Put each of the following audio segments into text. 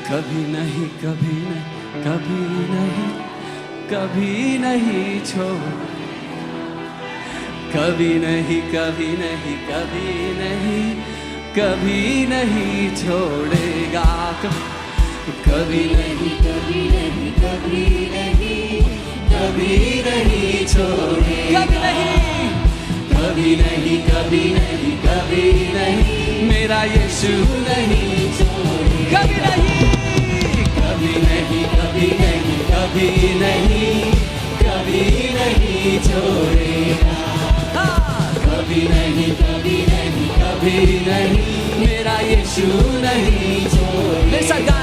कभी नहीं, कभी नहीं, कभी नहीं, कभी नहीं छोड़, कभी नहीं, कभी नहीं, कभी नहीं, कभी नहीं छोड़ेगा, कभी नहीं, कभी नहीं, कभी नहीं, कभी नहीं छोड़ेगा, कभी नहीं, कभी नहीं, कभी नहीं, मेरा यीशु नहीं छोड़ेगा, कभी नहीं, कभी नहीं, कभी नहीं, कभी नहीं, कभी नहीं छोड़ेगा, कभी नहीं, कभी नहीं, कभी नहीं, मेरा यीशु नहीं छोड़ेगा,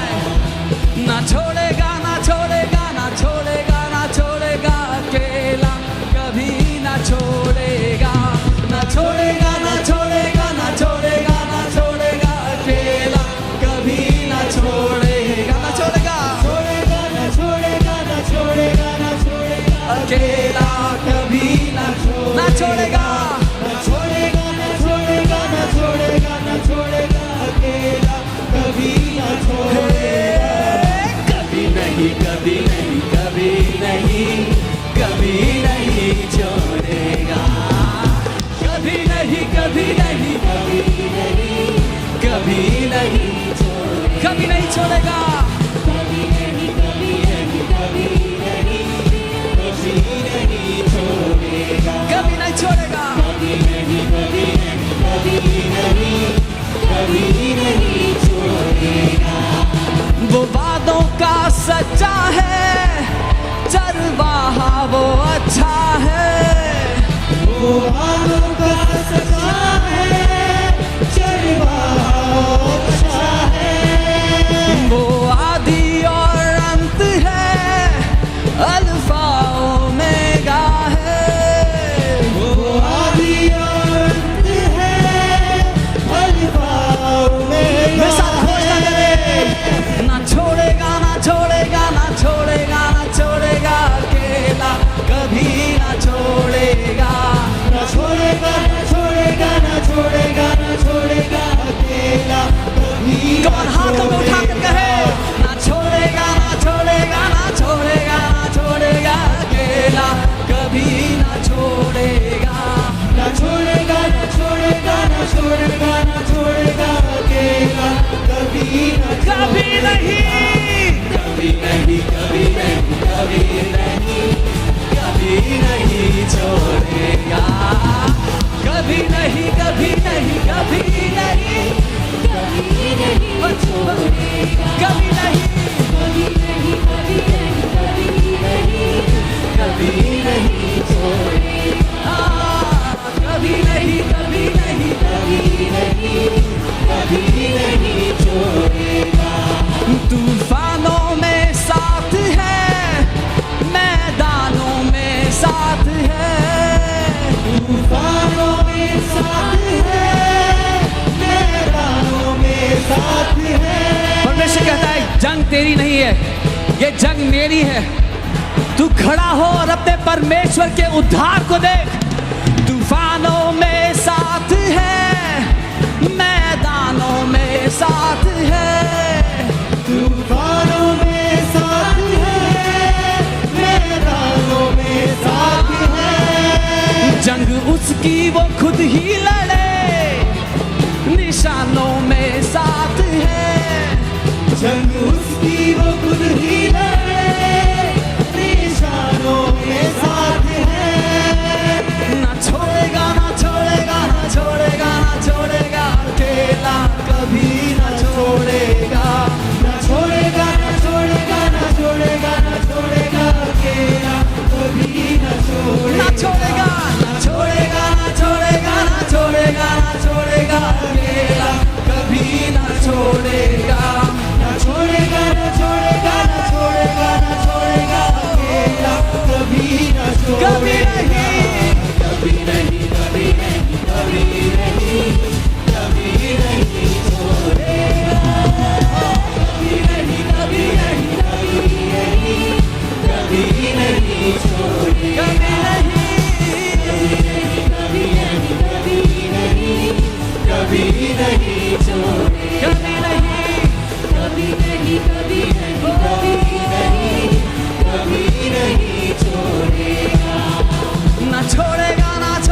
ना छोड़ेगा, ना छोड़ेगा, ना छोड़ेगा, ना छोड़ेगा अकेला, कभी ना छोड़ेगा, ना छोड़ेगा, ना छोड़ेगा, ना छोड़ेगा, ना छोड़ेगा अकेला, कभी ना छोड़ेगा, ना छोड़ेगा, छोड़ेगा, ना छोड़ेगा, ना छोड़ेगा, ना छोड़ेगा अकेला, कभी ना छोड़ेगा, ना छोड़ेगा, ना छोड़ेगा, ना छोड़ेगा, ना छोड़ेगा अकेला, कभी ना छोड़ेगा, कभी नहीं, कभी नहीं, कभी नहीं, कभी नहीं छोड़ेगा, कभी नहीं, कभी नहीं, कभी नहीं, कभी नहीं छोड़ेगा, कभी नहीं छोड़ेगा, कभी नहीं, कभी नहीं, कभी नहीं, कभी नहीं छोड़ेगा, कभी नहीं छोड़ेगा, कभी नहीं, कभी नहीं, कभी नहीं, कभी नहीं छोड़ेगा, वो वादों का सच्चा है, चरवाहा वो अच्छा है, वो वादों का सच्चा है, चरवाहा वो अच्छा है, वो आदि और अंत है, अल्फा ओमेगा है, वो आदि और अंत है, अल्फा ओमेगा। मेरे साथ घोषणा करें, ना छोड़ेगा, ना छोड़ेगा, ना छोड़ेगा, ना छोड़ेगा अकेला, कभी ना छोड़ेगा, ना छोड़ेगा, ना छोड़ेगा, ना छोड़ेगा, ना छोड़ेगा अकेला, कभी कौन हाथों को उठाकर कहे, ना छोड़ेगा, ना छोड़ेगा, ना छोड़ेगा, ना छोड़ेगा अकेला, कभी ना छोड़ेगा, ना छोड़ेगा, ना छोड़ेगा, ना छोड़ेगा, ना छोड़ेगा अकेला, कभी ना, कभी नहीं, कभी नहीं, कभी नहीं, कभी नहीं, कभी नहीं छोड़ेगा, कभी नहीं, कभी नहीं, कभी नहीं, कभी नहीं छोड़ेगा, कभी नहीं, कभी नहीं, कभी नहीं, कभी नहीं, कभी नहीं छोड़ेगा, कभी नहीं, कभी नहीं, कभी नहीं, कभी नहीं छोड़ेगा, तूफानों में साथ है, मैदानों में साथ है, तूफानों में साथ है, मैदानों में साथ है। परमेश्वर कहता है जंग तेरी नहीं है, ये जंग मेरी है, तू खड़ा हो और अपने परमेश्वर के उद्धार को देख, तूफानों में साथ है, मैदानों में साथ है, तूफानों में साथ है, मैदानों में साथ है, जंग उसकी वो खुद ही